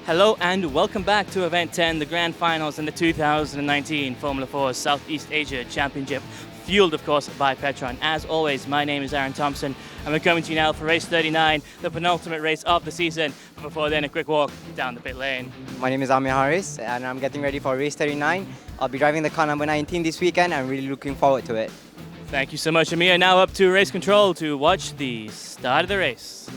Hello and welcome back to Event 10, the Grand Finals in the 2019 Formula 4 Southeast Asia Championship, fueled of course by Petron. As always, my name is Aaron Thompson and we're coming to you now for race 39, the penultimate race of the season. But before then, a quick walk down the pit lane. My name is Amir Harris and I'm getting ready for race 39. I'll be driving the car number 19 this weekend. I'm really looking forward to it. Thank you so much, Amir. Now up to race control to watch the start of the race.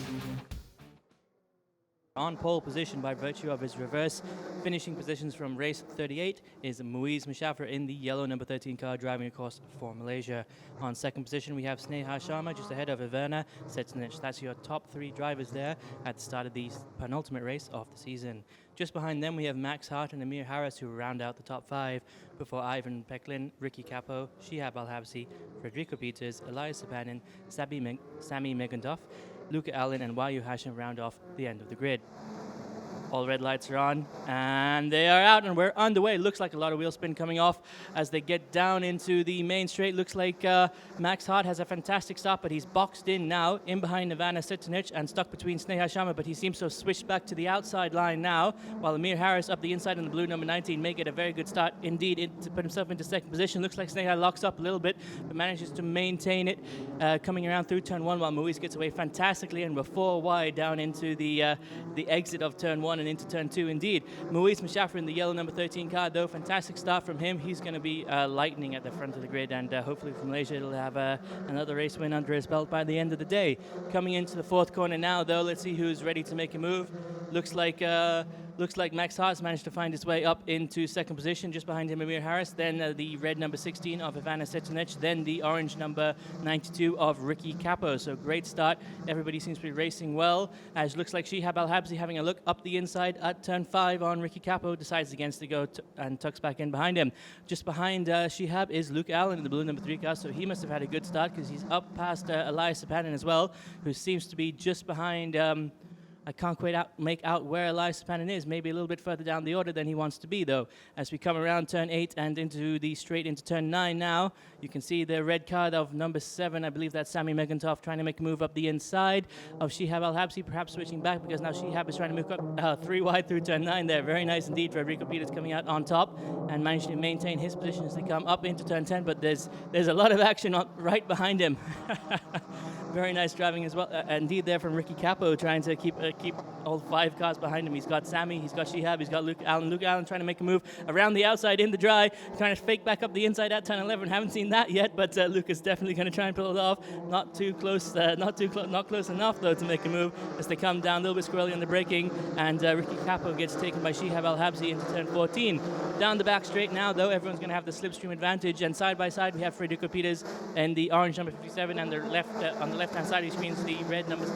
On pole position by virtue of his reverse finishing positions from race 38 is Muiz Mushafir in the yellow number 13 car driving across for Malaysia. On second position we have Sneha Sharma just ahead of Iverna Setsanich. That's your top three drivers there at the start of the penultimate race of the season. Just behind them we have Max Hart and Amir Harris who round out the top five before Ivan Peklin, Ricky Capo, Shihab Al-Habsi, Federico Peters, Elias Sapanin, Sami Megandov, Luca Allen and Wayu Hashim round off the end of the grid. All red lights are on and they are out and we're underway. Looks like a lot of wheel spin coming off as they get down into the main straight. Looks like Max Hart has a fantastic start, but he's boxed in now in behind Ivana Sitanic and stuck between Sneha Sharma, but he seems to have switched back to the outside line now, while Amir Harris up the inside in the blue number 19 may get a very good start indeed to put himself into second position. Looks like Sneha locks up a little bit but manages to maintain it coming around through turn one, while Muiz gets away fantastically and we're four wide down into the exit of turn one and into turn two. Indeed, Muiz Mushafir in the yellow number 13 car, though, fantastic start from him. He's going to be lightning at the front of the grid, and hopefully for Malaysia he'll have another race win under his belt by the end of the day. Coming into the fourth corner now, though, let's see who's ready to make a move. Looks like Max Hart's managed to find his way up into second position, just behind him Amir Harris, then the red number 16 of Ivana Setanic, then the orange number 92 of Ricky Capo. So great start. Everybody seems to be racing well, as looks like Shihab Al-Habsi having a look up the inside at turn 5 on Ricky Capo, decides against to go and tucks back in behind him. Just behind Shihab is Luke Allen in the blue number 3 car, so he must have had a good start because he's up past Elias Sapanin as well, who seems to be just behind I can't quite make out where Elias Sapanin is, maybe a little bit further down the order than he wants to be, though. As we come around turn 8 and straight into turn 9 now, you can see the red card of number 7, I believe that's Sami Megantov, trying to make a move up the inside of Shihab Al-Habsi, perhaps switching back because now Shihab is trying to move up 3 wide through turn 9 there. Very nice indeed. Federico Peters coming out on top and managed to maintain his position as they come up into turn 10, but there's a lot of action right behind him. Very nice driving as well. Indeed there from Ricky Capo, trying to keep all 5 cars behind him. He's got Sami, he's got Shihab, he's got Luke Allen. Luke Allen trying to make a move around the outside in the dry, trying to fake back up the inside at turn 11. Haven't seen that yet, but Luke is definitely going to try and pull it off. Not too close, not close enough though to make a move as they come down a little bit squirrely on the braking, and Ricky Capo gets taken by Shihab Al-Habsi into turn 14. Down the back straight now though, everyone's going to have the slipstream advantage, and side by side we have Federico Peters and the orange number 57, and the left on the left hand side which means the red number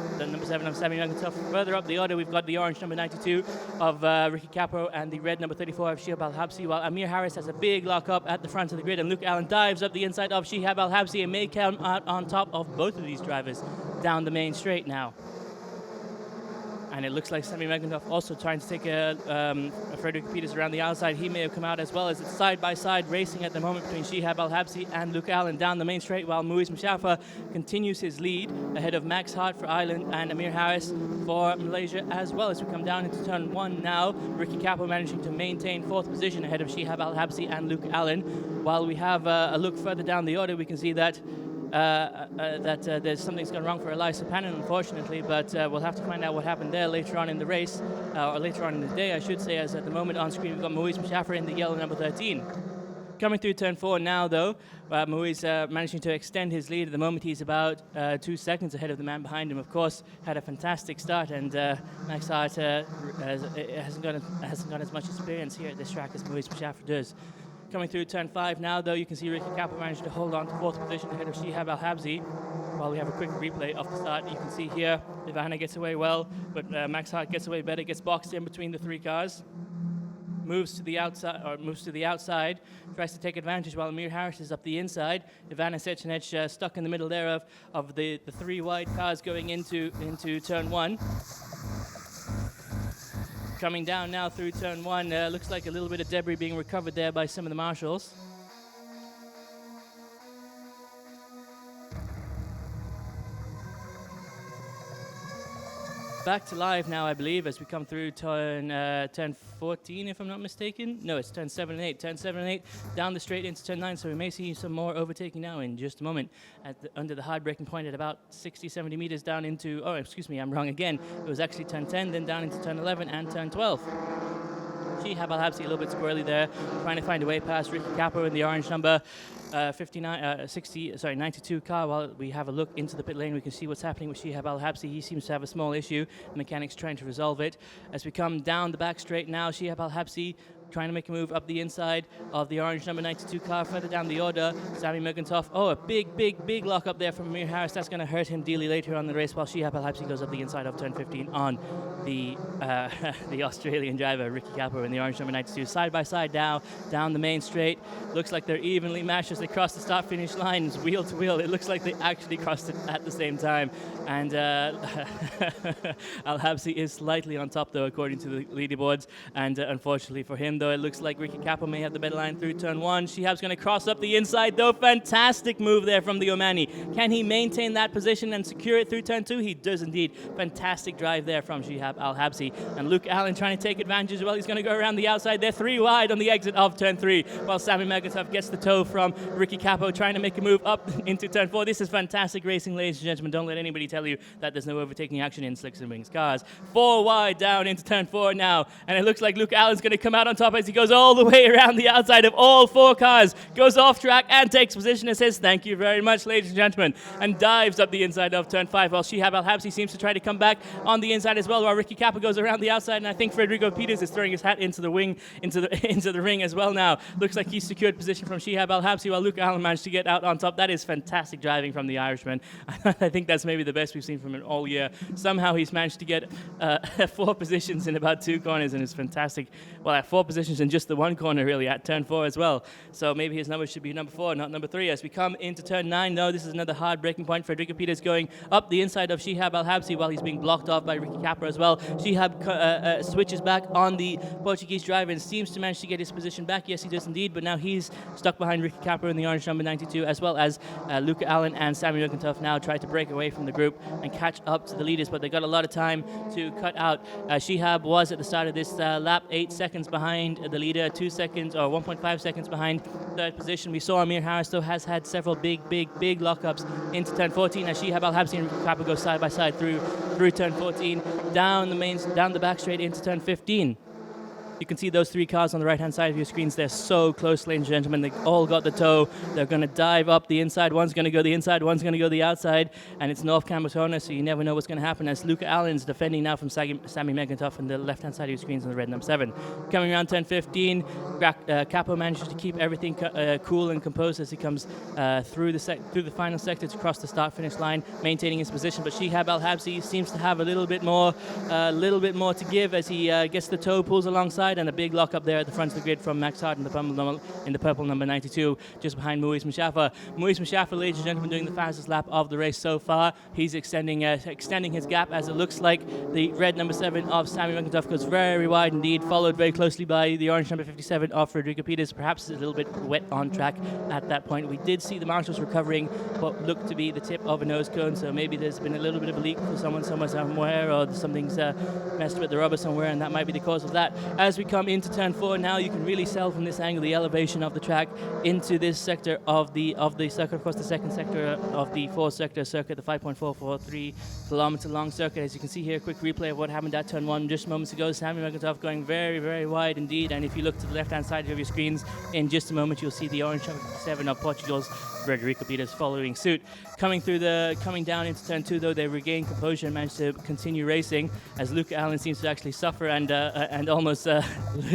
7 of Sami Megantov. Further up the order we've got the orange number 92 of Ricky Capo and the red number 34 of Shihab Al-Habsi, while Amir Harris has a big lock up at the front of the grid, and Luke Allen dives up the inside of Shihab Al-Habsi and may come out on top of both of these drivers down the main straight now. And it looks like Sami Megantov also trying to take Federico Peters around the outside. He may have come out as well, as it's side-by-side racing at the moment between Shihab Al-Habsi and Luke Allen down the main straight, while Muiz Mushafir continues his lead ahead of Max Hart for Ireland and Amir Harris for Malaysia as well. As we come down into turn 1 now, Ricky Capo managing to maintain 4th position ahead of Shihab Al-Habsi and Luke Allen. While we have a look further down the order, we can see that there's something's gone wrong for Elias Sapanin, unfortunately, but we'll have to find out what happened there later on in the race, or later on in the day, I should say, as at the moment on screen we've got Muiz Mushafir in the yellow number 13. Coming through turn 4 now, though, Muiz managing to extend his lead. At the moment, he's about 2 seconds ahead of the man behind him. Of course, had a fantastic start, and Max Hart hasn't got as much experience here at this track as Muiz Mushafir does. Coming through turn 5 now, though, you can see Ricky Capo managed to hold on to 4th position ahead of Shihab Al-Habsi. While we have a quick replay of the start, you can see here Ivana gets away well, but Max Hart gets away better, gets boxed in between the 3 cars. Moves to the outside, tries to take advantage while Amir Harris is up the inside. Ivana Setanic stuck in the middle there of the 3 wide cars going into turn 1. Coming down now through turn 1, looks like a little bit of debris being recovered there by some of the marshals. back to live now, I believe, as we come through turn 14, if I'm not mistaken. No, it's turn 7 and 8. Turn 7 and 8 down the straight into turn 9, so we may see some more overtaking now in just a moment. Under the hard braking point at about 60, 70 meters down into, oh, excuse me, I'm wrong again. It was actually turn 10, then down into turn 11 and turn 12. Shihab Al Habsi a little bit squirrely there, trying to find a way past Ricky Capo in the orange number 92 car. While we have a look into the pit lane, we can see what's happening with Shihab Al Habsi. He seems to have a small issue. The mechanics trying to resolve it. As we come down the back straight now, Shihab Al Habsi trying to make a move up the inside of the orange number 92 car. Further down the order, Sami Mergentov. Oh, a big lock up there from Amir Harris. That's going to hurt him dearly later on in the race, while Shihab Al Habsi goes up the inside of turn 15 on the Australian driver, Ricky Capo, in the orange number 92. Side by side now, down the main straight. Looks like they're evenly matched as they cross the start-finish lines, wheel to wheel. It looks like they actually crossed it at the same time. And Al Habsi is slightly on top, though, according to the leaderboards. And unfortunately for him, though, it looks like Ricky Capo may have the better line through turn 1. Shihab's going to cross up the inside, though. Fantastic move there from the Omani. Can he maintain that position and secure it through turn 2? He does indeed. Fantastic drive there from Shihab Al Habsi. And Luke Allen trying to take advantage as well. He's going to go around the outside. They're 3 wide on the exit of turn 3, while Sami Mergentov gets the tow from Ricky Capo, trying to make a move up into turn 4. This is fantastic racing, ladies and gentlemen. Don't let anybody tell you that there's no overtaking action in Slicks and Wings cars. 4 wide down into turn 4 now, and it looks like Luke Allen's going to come out on top as he goes all the way around the outside of all 4 cars, goes off track and takes position and says thank you very much, ladies and gentlemen, and dives up the inside of turn 5, while Shihab Al Habsi seems to try to come back on the inside as well, while Ricky Capo goes around the outside, and I think Federico Peters is throwing his hat into the wing, into the ring as well now. Looks like he's secured position from Shihab Al Habsi, while Luke Allen managed to get out on top. That is fantastic driving from the Irishman. I think that's maybe the best we've seen from him all year. Somehow he's managed to get 4 positions in about 2 corners, and it's fantastic. Well, at 4 positions in just the 1 corner, really, at turn 4 as well. So maybe his number should be number 4, not number 3. As we come into turn 9, though, this is another hard braking point. Federico Peters going up the inside of Shihab Al Habsi while he's being blocked off by Ricky Capra as well. Shihab switches back on the Portuguese driver and seems to manage to get his position back. Yes, he does indeed, but now he's stuck behind Ricky Capra in the orange number 92, as well as Luca Allen and Sami Mergentov now try to break away from the group and catch up to the leaders, but they got a lot of time to cut out. Shihab was at the start of this lap 8 seconds behind the leader, 2 seconds or 1.5 seconds behind third position. We saw Amir Harris, though, has had several big lockups into turn 14 as Shihab Al Habsi and Ricky Capra go side by side through turn 14, down the back straight into turn 15. You can see those 3 cars on the right-hand side of your screens. They're so close, ladies and gentlemen. They all got the tow. They're going to dive up the inside. One's going to go the inside, one's going to go the outside, and it's North Camatona, so you never know what's going to happen as Luca Allen's defending now from Sami Mergentov on the left-hand side of your screens on the red number 7. Coming around turn 15, Capo manages to keep everything cool and composed as he comes through the final sector to cross the start-finish line, maintaining his position. But Shihab Al Habsi seems to have a little bit more to give as he gets the tow, pulls alongside, and a big lock up there at the front of the grid from Max Hart in the purple number 92, just behind Muiz Mushafa. Muiz Mushafa, ladies and gentlemen, doing the fastest lap of the race so far. He's extending his gap as it looks like the red number 7 of Sami Mergentov goes very wide indeed, followed very closely by the orange number 57 of Federico Peters. Perhaps a little bit wet on track at that point. We did see the marshals recovering what looked to be the tip of a nose cone, so maybe there's been a little bit of a leak for someone somewhere, or something's messed with the rubber somewhere, and that might be the cause of that. As we come into turn 4 now, you can really sell from this angle the elevation of the track into this sector of the circuit. Of course, the second sector of the 4-sector circuit, the 5.443 kilometer long circuit. As you can see here, a quick replay of what happened at turn 1 just moments ago. Sami Mergentov going very wide indeed, and if you look to the left-hand side of your screens, in just a moment you'll see the orange number 7 of Portugal's Federico Peters following suit. Coming down into turn 2, though, they regain composure and manage to continue racing as Luca Allen seems to actually suffer and almost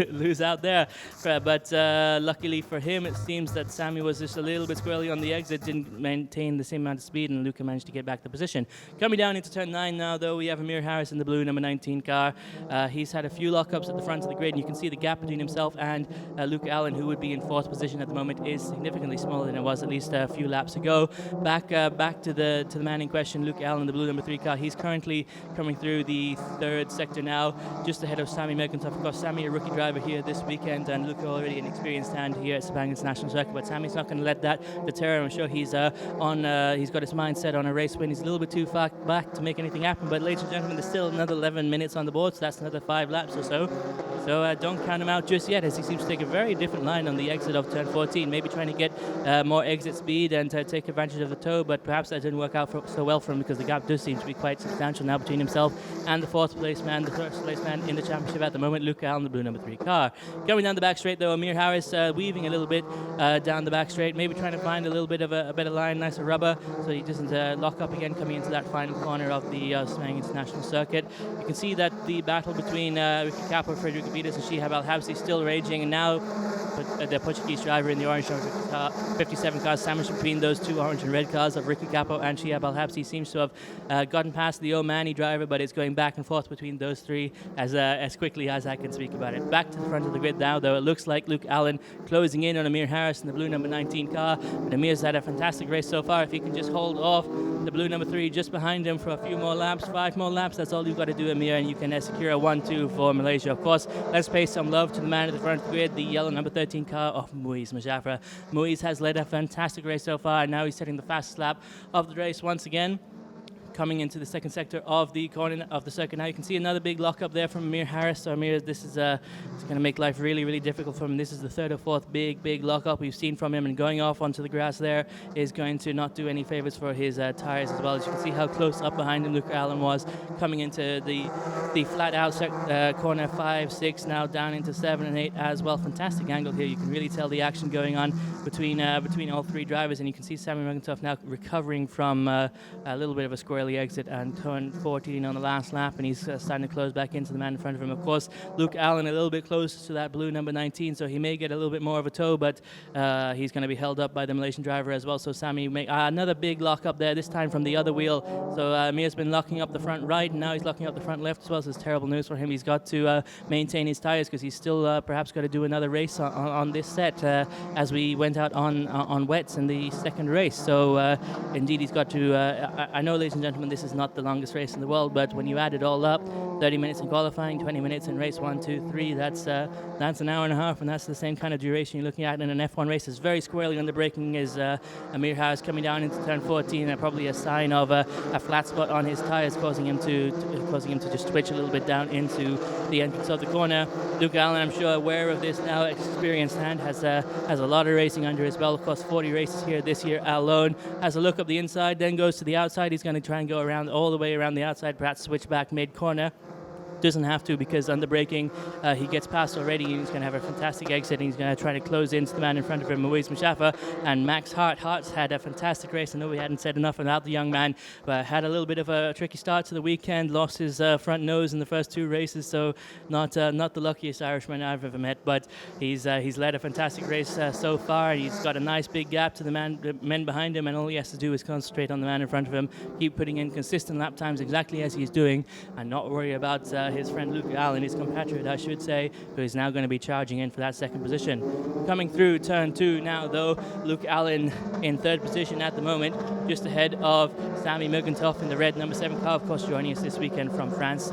lose out there. But luckily for him, it seems that Sami was just a little bit squirrely on the exit, didn't maintain the same amount of speed, and Luca managed to get back the position. Coming down into turn 9 now, though, we have Amir Harris in the blue number 19 car. He's had a few lockups at the front of the grid, and you can see the gap between himself and Luca Allen, who would be in 4th position at the moment, is significantly smaller than it was at least a few laps ago. Back to the man in question, Luke Allen, the blue number 3 car. He's currently coming through the third sector now, just ahead of Sammy Merkentov. Of course, Sammy, a rookie driver here this weekend, and Luke already an experienced hand here at Sepang International Circuit. But Sammy's not going to let that deter him. I'm sure he's he's got his mind set on a race win. He's a little bit too far back to make anything happen. But ladies and gentlemen, there's still another 11 minutes on the board, so that's another 5 laps or so. So don't count him out just yet, as he seems to take a very different line on the exit of turn 14, maybe trying to get more exit speed and take advantage of the toe, but perhaps that didn't work out so well for him, because the gap does seem to be quite substantial now between himself and the first place man in the championship at the moment, Luke Allen, the blue number 3 car. Going down the back straight though, Amir Harris weaving a little bit down the back straight, maybe trying to find a little bit of a better line, nicer rubber, so he doesn't lock up again coming into that final corner of the Sepang International Circuit. You can see that the battle between Ricky Capo, Frederic Gavidas and Shihab Al-Habsi still raging, and now the Portuguese driver in the orange number 57 car, sandwiched between those two orange and red cars of Ricky Capo and Shihab Al-Habsi, seems to have gotten past the Omani driver, but it's going back and forth between those three as quickly as I can speak about it. Back to the front of the grid now, though. It looks like Luke Allen closing in on Amir Harris in the blue number 19 car, but Amir's had a fantastic race so far. If he can just hold off the blue number 3 just behind him for a few more laps, 5 more laps, that's all you've got to do, Amir, and you can secure a 1-2 for Malaysia. Of course, let's pay some love to the man at the front of the grid, the yellow number 13 car of Muiz Mujafra. Muiz has led a fantastic race so far, and now he's setting the fastest lap of the race once again. Coming into the second sector of the corner of the circuit now, you can see another big lock up there from Amir Harris. So Amir, this is it's going to make life really, really difficult for him. This is the third or fourth big lock up we've seen from him, and going off onto the grass there is going to not do any favors for his tires as well. As you can see how close up behind him Luke Allen was coming into the flat out corner 5, 6, now down into 7 and 8 as well. Fantastic angle here. You can really tell the action going on between all 3 drivers, and you can see Sammy Merkentov now recovering from a little bit of a squirrely exit and turn 14 on the last lap, and he's starting to close back into the man in front of him. Of course, Luke Allen a little bit closer to that blue number 19, so he may get a little bit more of a tow, but he's going to be held up by the Malaysian driver as well. So Sammy another big lock up there, this time from the other wheel. So Amir's been locking up the front right, and now he's locking up the front left as well. So it's terrible news for him. He's got to maintain his tires, because he's still perhaps got to do another race on this set, as we went out on wets in the second race. So indeed he's got to I know, ladies and gentlemen, this is not the longest race in the world, but when you add it all up, 30 minutes in qualifying, 20 minutes in race 1, 2, 3, that's an hour and a half, and that's the same kind of duration you're looking at in an F1 race. It's very squarely under braking is Amir Harris coming down into turn 14, and probably a sign of a flat spot on his tires, causing him to just twitch a little bit down into the entrance of the corner. Luke Allen, I'm sure aware of this now, experienced hand, has a lot of racing under his belt. Of course, 40 races here this year alone. Has a look up the inside, then goes to the outside. He's going to try and go around all the way around the outside, perhaps switch back mid-corner. Doesn't have to, because under braking he gets past already, and he's going to have a fantastic exit, and he's going to try to close into the man in front of him, Muiz Mujafra. And Max Hart's had a fantastic race. I know we hadn't said enough about the young man, but had a little bit of a tricky start to the weekend, lost his front nose in the first 2 races, so not the luckiest Irishman I've ever met, but he's led a fantastic race so far. He's got a nice big gap to the men behind him, and all he has to do is concentrate on the man in front of him, keep putting in consistent lap times exactly as he's doing, and not worry about his friend Luke Allen, his compatriot, I should say, who is now going to be charging in for that second position. Coming through turn 2 now, though, Luke Allen in third position at the moment, just ahead of Sammy Merkentov in the red number 7 car, of course, joining us this weekend from France.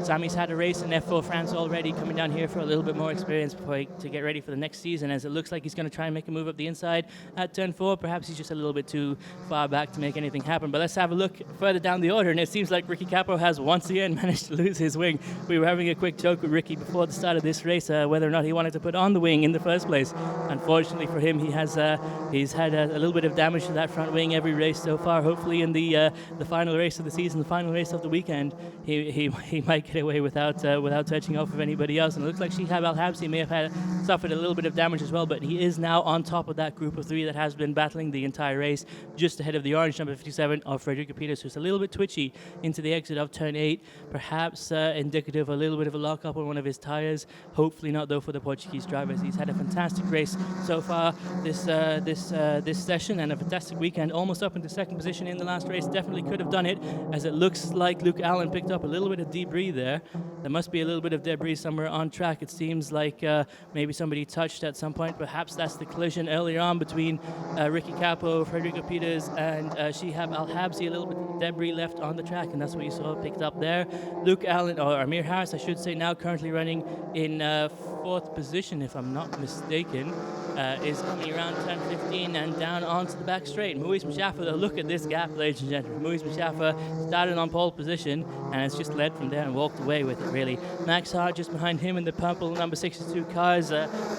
Sammy's had a race in F4 France already, coming down here for a little bit more experience to get ready for the next season, as it looks like he's going to try and make a move up the inside at turn 4. Perhaps he's just a little bit too far back to make anything happen, but let's have a look further down the order, and it seems like Ricky Capo has once again managed to lose his wing. We were having a quick joke with Ricky before the start of this race, whether or not he wanted to put on the wing in the first place. Unfortunately for him, he's had a little bit of damage to that front wing every race so far. Hopefully in the final race of the season, the final race of the weekend, he might get away without touching off of anybody else. And it looks like Shihab Al-Habsi may have suffered a little bit of damage as well, but he is now on top of that group of 3 that has been battling the entire race, just ahead of the orange number 57 of Frederic Gavidas, who's a little bit twitchy into the exit of turn 8. Perhaps indicative of a little bit of a lock-up on one of his tyres. Hopefully not, though, for the Portuguese drivers. He's had a fantastic race so far this session, and a fantastic weekend, almost up into second position in the last race. Definitely could have done it, as it looks like Luke Allen picked up a little bit of debris there. There must be a little bit of debris somewhere on track. It seems like maybe somebody touched at some point. Perhaps that's the collision earlier on between Ricky Capo, Frederico Peters, and Shihab Al-Habsi. A little bit of debris left on the track, and that's what you saw picked up there. Luke Allen, or Amir Harris, I should say, now currently running in fourth position, if I'm not mistaken, is coming around turn 15 and down onto the back straight. Muiz Mustafa, though, look at this gap, ladies and gentlemen. Muiz Mustafa started on pole position and has just led from there and walked away with it, really. Max Hart just behind him in the purple number 62 car has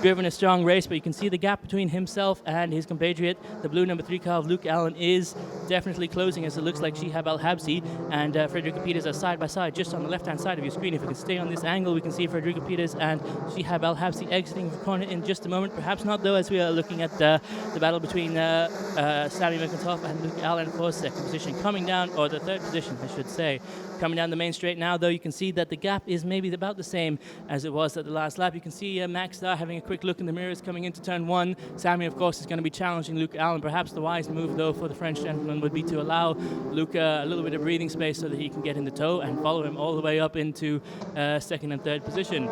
driven a strong race, but you can see the gap between himself and his compatriot, the blue number 3 car of Luke Allen, is definitely closing, as it looks like Shihab Al-Habsi and Frederico Peters are side by side just on the left hand side of your screen. If we can stay on this angle, we can see Frederico Peters and Shihab Al-Habsi exiting the corner in just a moment. Perhaps not, though, as we are looking at the battle between Sammy McIntosh and Luke Allen for second position. Coming down, or the third position, I should say. Coming down the main straight now, though, you can see that the gap is maybe about the same as it was at the last lap. You can see Max there having a quick look in the mirrors coming into turn 1. Sammy, of course, is going to be challenging Luke Allen. Perhaps the wise move, though, for the French gentleman would be to allow Luke a little bit of breathing space so that he can get in the tow and follow him all the way up into second and third position.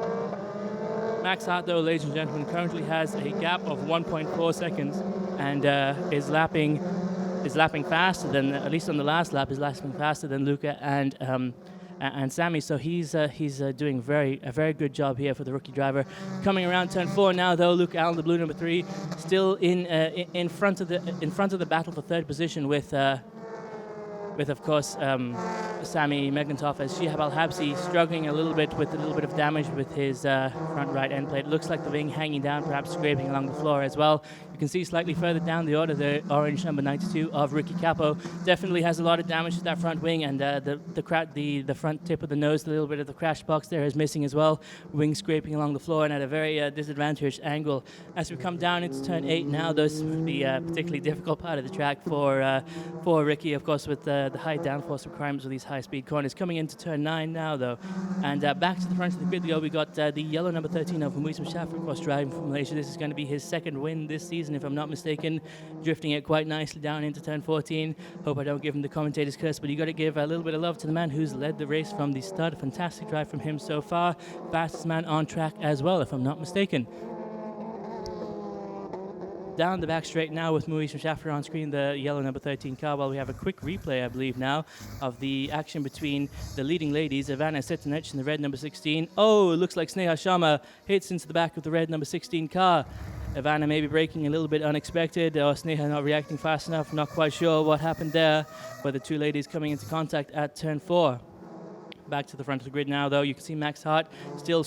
Max Hart, though, ladies and gentlemen, currently has a gap of 1.4 seconds and is lapping faster than, at least on the last lap, is lapping faster than Luca and Sammy. So he's doing a very good job here for the rookie driver. Coming around turn 4 now, though, Luke Allen, the blue number 3, still in front of the battle for third position with of course Sammy McIntosh, as Shihab Al-Habsi struggling a little bit of damage with his front right end plate. It looks like the wing hanging down, perhaps scraping along the floor as well. You can see slightly further down the order the orange number 92 of Ricky Capo definitely has a lot of damage to that front wing, and the front tip of the nose, a little bit of the crash box there is missing as well. Wing scraping along the floor and at a very disadvantaged angle. As we come down into turn 8 now, this would be a particularly difficult part of the track for Ricky, of course, with the high downforce requirements of these high-speed corners. Coming into turn 9 now, though, and back to the front of the grid we go. We got the yellow number 13 of Muiz Mustafa, of course, driving from Malaysia. This is going to be his second win this season, if I'm not mistaken, drifting it quite nicely down into turn 14. Hope I don't give him the commentator's curse, but you got to give a little bit of love to the man who's led the race from the start. A fantastic drive from him so far. Fastest man on track as well, if I'm not mistaken. Down the back straight now with Muiz Mustafa on screen, the yellow number 13 car, while we have a quick replay, I believe now, of the action between the leading ladies, Ivana Setanec in the red number 16. Oh, it looks like Sneha Sharma hits into the back of the red number 16 car. Ivana maybe braking a little bit unexpected, or Sneha not reacting fast enough, not quite sure what happened there, but the two ladies coming into contact at turn 4. Back to the front of the grid now, though. You can see Max Hart still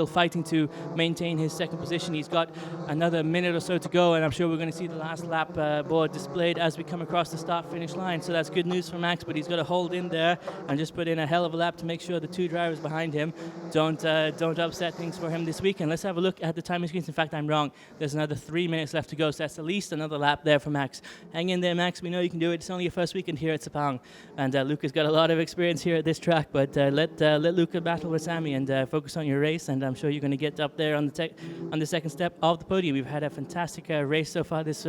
fighting to maintain his second position. He's got another minute or so to go, and I'm sure we're going to see the last lap board displayed as we come across the start-finish line. So that's good news for Max, but he's got to hold in there and just put in a hell of a lap to make sure the two drivers behind him don't upset things for him this weekend. Let's have a look at the timing screens. In fact, I'm wrong. There's another 3 minutes left to go, so that's at least another lap there for Max. Hang in there, Max. We know you can do it. It's only your first weekend here at Sepang, and Luca's got a lot of experience here at this track, but let Luca battle with Sammy and focus on your race, and I'm sure you're going to get up there on the second step of the podium. We've had a fantastic race so far this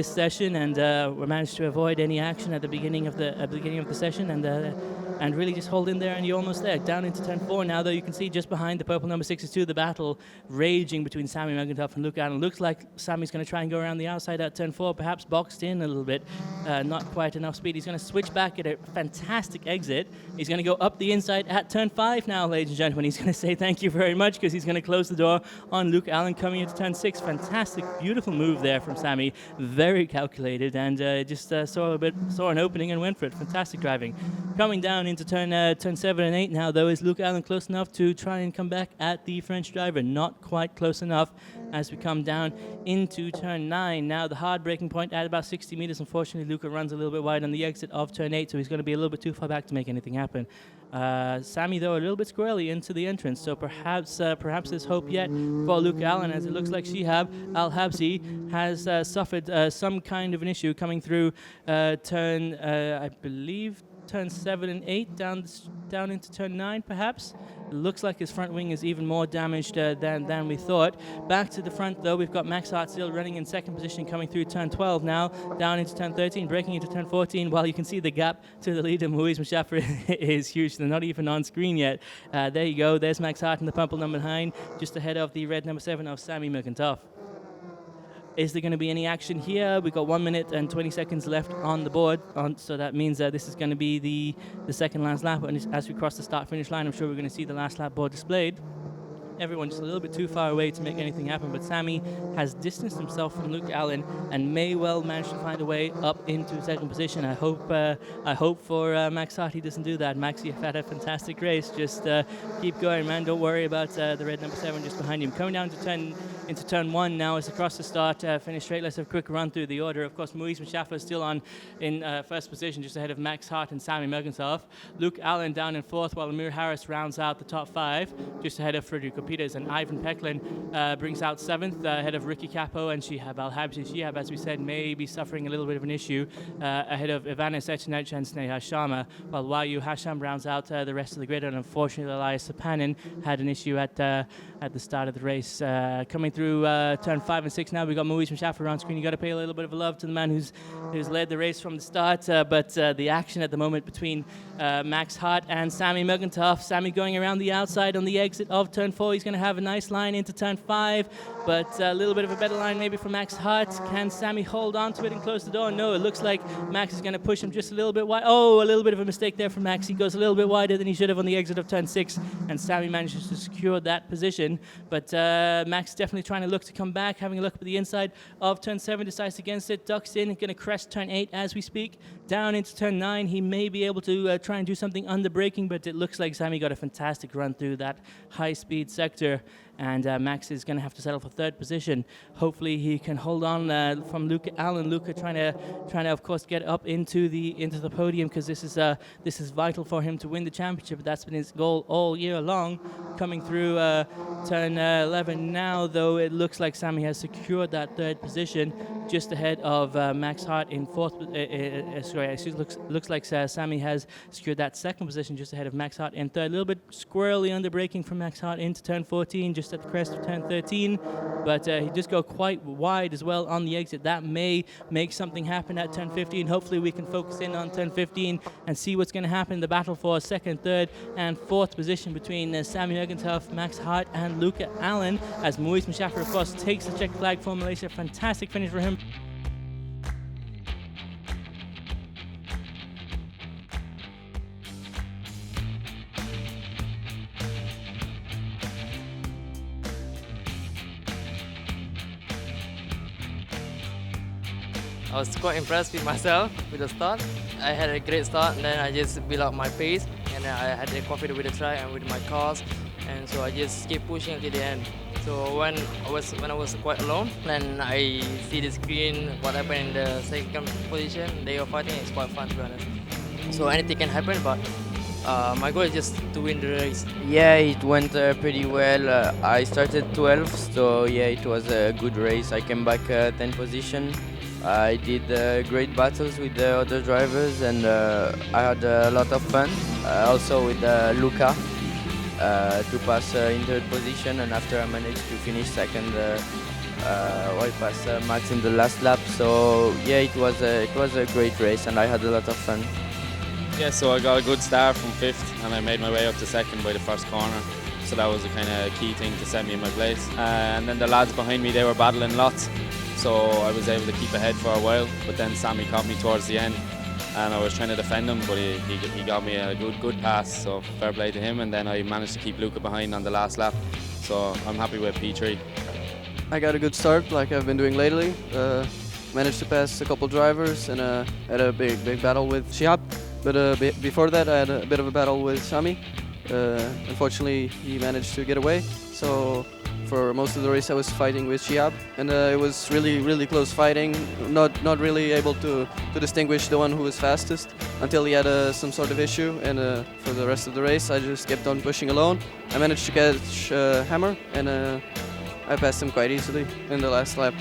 session, and we managed to avoid any action at the beginning of the session, and really just hold in there, and you're almost there. Down into turn 4 now, though, you can see just behind the purple number 62 the battle raging between Sammy McIntosh and Luke Allen. Looks like Sammy's going to try and go around the outside at turn 4, perhaps boxed in a little bit, not quite enough speed. He's going to switch back at a fantastic exit. He's going to go up the inside at turn 5 now, ladies and gentlemen. He's going to say thank you very much, because he's going to close the door on Luke Allen coming into turn 6. Fantastic, beautiful move there from Sammy. Very calculated, and just saw an opening and went for it. Fantastic driving. Coming down into turn 7 and 8 now, though, is Luke Allen close enough to try and come back at the French driver. Not quite close enough as we come down into turn 9. Now the hard braking point at about 60 meters. Unfortunately, Luca runs a little bit wide on the exit of turn 8, so he's going to be a little bit too far back to make anything happen. Sammy, though, a little bit squirrely into the entrance, so perhaps there's hope yet for Luke Allen, as it looks like Shihab Al-Habsi has suffered some kind of an issue coming through turn, I believe, turn 7 and 8, down into turn 9 perhaps. It looks like his front wing is even more damaged than we thought. Back to the front though, we've got Max Hart still running in second position, coming through turn 12 now, down into turn 13, breaking into turn 14, while you can see the gap to the leader, Moise Mushaffer, is huge. They're not even on screen yet. There you go, there's Max Hart in the purple number 9, just ahead of the red number 7 of Sammy Merkentov. Is there going to be any action here? We've got 1 minute and 20 seconds left on the board, so that means this is going to be the second last lap. And as we cross the start-finish line, I'm sure we're going to see the last lap board displayed. Everyone just a little bit too far away to make anything happen, but Sammy has distanced himself from Luke Allen and may well manage to find a way up into second position. I hope for Max Hart he doesn't do that. Max, you've had a fantastic race. Just keep going, man. Don't worry about the red number 7 just behind him. Coming down to into turn 1 now as across the start finish straight. Let's have a quick run through the order. Of course, Moise Mushaffer is still in first position, just ahead of Max Hart and Sammy Merkentov. Luke Allen down in 4th, while Amir Harris rounds out the top 5, just ahead of Frederico Peters, and Ivan Pecklin brings out 7th, ahead of Ricky Capo and Shihab Al-Habshi. Shihab, as we said, may be suffering a little bit of an issue, ahead of Ivana Sechenich and Sneha Sharma, while Wayu Hasham rounds out the rest of the grid, and unfortunately Elias Sapanin had an issue at the start of the race. Coming through turn 5 and 6 now, we've got Moise Mushaffer on screen. You got to pay a little bit of a love to the man who's led the race from the start, but the action at the moment between Max Hart and Sammy Merkentov. Sammy going around the outside on the exit of turn 4. He's going to have a nice line into turn 5, but a little bit of a better line maybe for Max Hart. Can Sammy hold on to it and close the door? No, it looks like Max is going to push him just a little bit wide. Oh, a little bit of a mistake there from Max. He goes a little bit wider than he should have on the exit of turn 6, and Sammy manages to secure that position. But Max definitely trying to look to come back, having a look at the inside of turn 7, decides against it, ducks in, going to crest turn 8 as we speak. Down into turn 9, he may be able to try and do something under braking, but it looks like Sammy got a fantastic run through that high-speed sector, and Max is going to have to settle for 3rd position. Hopefully he can hold on from Luca Allen. Luca trying to of course get up into the podium, because this is vital for him to win the championship. That's been his goal all year long. Coming through turn 11 now, though, it looks like Sammy has secured that 3rd position, just ahead of Max Hart in 4th. Looks like Sammy has secured that 2nd position, just ahead of Max Hart in 3rd. A little bit squirrely under braking from Max Hart into turn 14, just at the crest of turn 13, but he just go quite wide as well on the exit. That may make something happen at turn 15. Hopefully we can focus in on turn 15 and see what's going to happen in the battle for 2nd, 3rd, and 4th position between Sammy Merkentov, Max Hart, and Luca Allen, as Moise Mushaffer, of course, takes the check flag for Malaysia. Fantastic finish for him. I was quite impressed with myself with the start. I had a great start, and then I just built up my pace, and then I had the confidence with the track and with my cars, and so I just keep pushing until the end. So when I was quite alone, then I see the screen, what happened in the 2nd position. They were fighting. It's quite fun, to be honest. So anything can happen, but my goal is just to win the race. Yeah, it went pretty well. I started 12th, so yeah, it was a good race. I came back 10th position. I did great battles with the other drivers, and I had a lot of fun. Also with Luca to pass in 3rd position, and after I managed to finish 2nd, I passed Max in the last lap. So yeah, it was a great race, and I had a lot of fun. Yeah, so I got a good start from 5th, and I made my way up to 2nd by the first corner. So that was a kind of key thing to set me in my place. And then the lads behind me, they were battling lots. So I was able to keep ahead for a while, but then Sammy caught me towards the end, and I was trying to defend him, but he got me a good pass, so fair play to him. And then I managed to keep Luca behind on the last lap, so I'm happy with P3. I got a good start, like I've been doing lately. Managed to pass a couple drivers, and had a big battle with Shihab. But before that, I had a bit of a battle with Sammy. Unfortunately, he managed to get away. So for most of the race, I was fighting with Shihab, and it was really close fighting. Not really able to distinguish the one who was fastest until he had some sort of issue. And for the rest of the race, I just kept on pushing alone. I managed to catch Hammer, and I passed him quite easily in the last lap.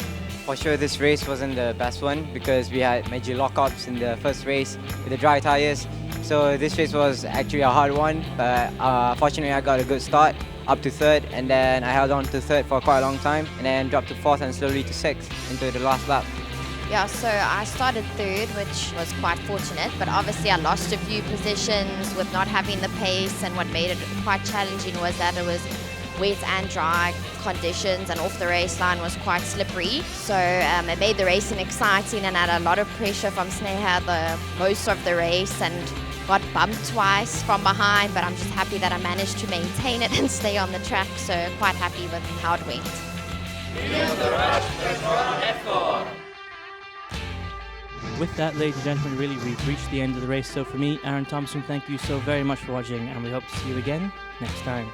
For sure, this race wasn't the best one because we had major lockups in the first race with the dry tires. So this race was actually a hard one, but fortunately I got a good start up to third, and then I held on to third for quite a long time, and then dropped to fourth and slowly to sixth into the last lap. Yeah, so I started third, which was quite fortunate, but obviously I lost a few positions with not having the pace, and what made it quite challenging was that it was wet and dry conditions, and off the race line was quite slippery. So it made the racing exciting, and I had a lot of pressure from Sneha the most of the race, and got bumped twice from behind, but I'm just happy that I managed to maintain it and stay on the track, so quite happy with how it went. With that, ladies and gentlemen, really we've reached the end of the race. So for me, Aaron Thompson, thank you so very much for watching, and we hope to see you again next time.